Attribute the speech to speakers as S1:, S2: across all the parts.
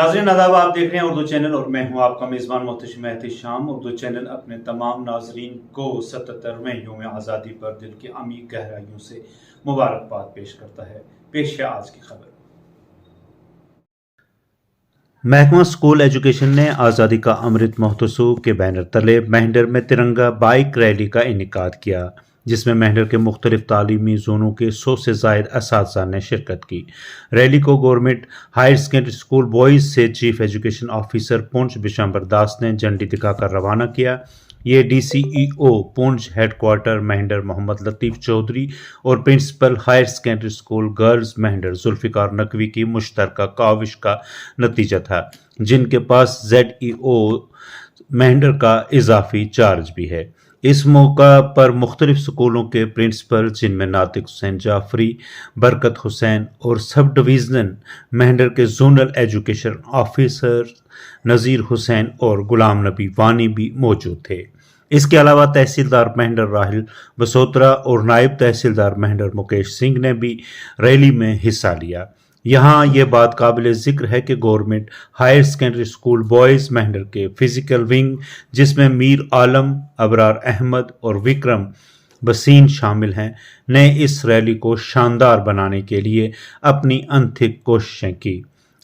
S1: नाज़रीन आदाब, आप देख रहे हैं उर्दू चैनल और मैं हूं आपका मेज़बान मोहतशिम एहतिशाम। उर्दू चैनल अपने तमाम नाजरीन को 77वें यौम आज़ादी पर दिल की अमीर गहराइयों से मुबारकबाद पेश करता है। पेश है आज की खबर। महकमा स्कूल एजुकेशन ने आज़ादी का अमृत महोत्सव के बैनर तले मेहंडर में तिरंगा बाइक रैली का इनेकाद किया, जिसमें मेहंडर के मुख्तलिफ तालीमी जोनों के 100 से ज़ायद असातिज़ा ने शिरकत की। रैली को government higher secondary school boys से chief education officer Poonch Bishamber Das ने झंडी दिखाकर रवाना किया। ये DCEO पुंछ हेडक्वार्टर मेहंडर मोहम्मद लतीफ़ चौधरी और principal higher secondary school girls Mendhar Zulfikar Naqvi की मुश्तरका काविश का नतीजा था, जिनके पास ZEO मेहंडर का इजाफी चार्ज भी है। इस मौका पर मुख्तलिफ स्कूलों के प्रिंसिपल, जिनमें नातिक हुसैन जाफरी, बरकत हुसैन और सब डिवीजनल मेहंडर के जोनल एजुकेशन ऑफिसर नज़ीर हुसैन और गुलाम नबी वानी भी मौजूद थे। इसके अलावा तहसीलदार मेहंडर राहिल बसोत्रा और नायब तहसीलदार मेहंडर मुकेश सिंह ने भी रैली में हिस्सा लिया। यहाँ ये बात काबिल ज़िक्र है कि government higher secondary school boys Mendhar के फ़िज़िकल विंग, जिसमें मीर आलम, अबरार अहमद और विक्रम बसीन शामिल हैं, ने इस रैली को शानदार बनाने के लिए अपनी अनथिक कोशिशें की।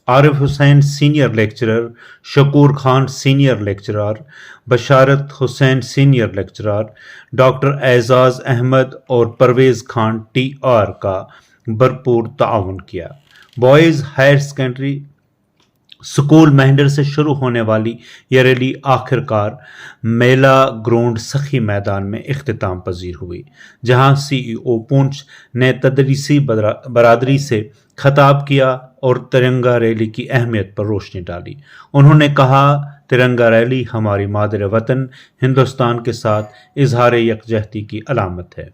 S1: Arif Hussain senior lecturer, Shakoor Khan senior lecturer, Basharat Hussain senior lecturer, doctor Ejaz Ahmad और परवेज़ खान TR का भरपूर ताउन किया। Boys higher secondary school Mendhar से शुरू होने वाली यह रैली आखिरकार मेला ग्राउंड सखी मैदान में इख्तिताम पजीर हुई, जहां CEO पुंछ ने तदरीसी बरादरी से खिताब किया और तिरंगा रैली की अहमियत पर रोशनी डाली। उन्होंने कहा, तिरंगा रैली हमारी मादर वतन हिंदुस्तान के साथ इजहार यकजहती की अलामत है।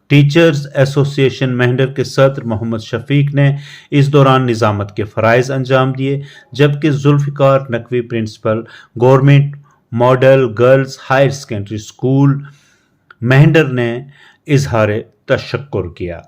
S1: टीचर्स एसोसिएशन मेहंडर के सदर मोहम्मद शफीक ने इस दौरान निज़ामत के फ़राइज़ अंजाम दिए, जबकि Zulfikar Naqvi principal government model girls higher secondary school Mendhar ने इजहार तशक्कुर किया।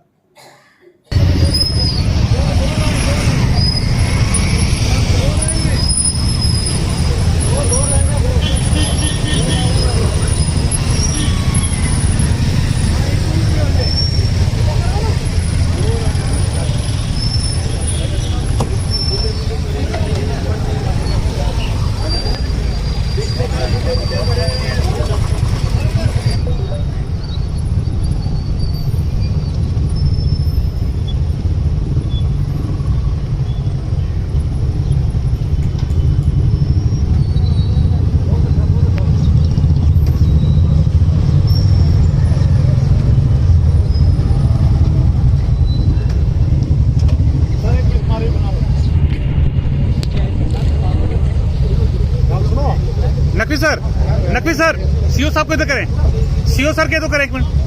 S2: नकवी सर CO साहब को इधर करें, CO सर के तो करें, एक मिनट।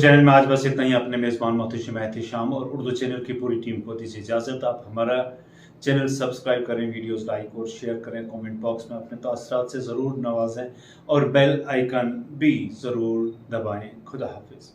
S1: चैनल में आज बस इतना ही। अपने मेज़बान मोहतशिम एहतिशाम और उर्दू चैनल की पूरी टीम को दीजिए इजाज़त। आप हमारा चैनल सब्सक्राइब करें, वीडियोस लाइक और शेयर करें, कमेंट बॉक्स में अपने तासरात से ज़रूर नवाजें और बेल आइकन भी ज़रूर दबाएं। खुदा हाफिज़।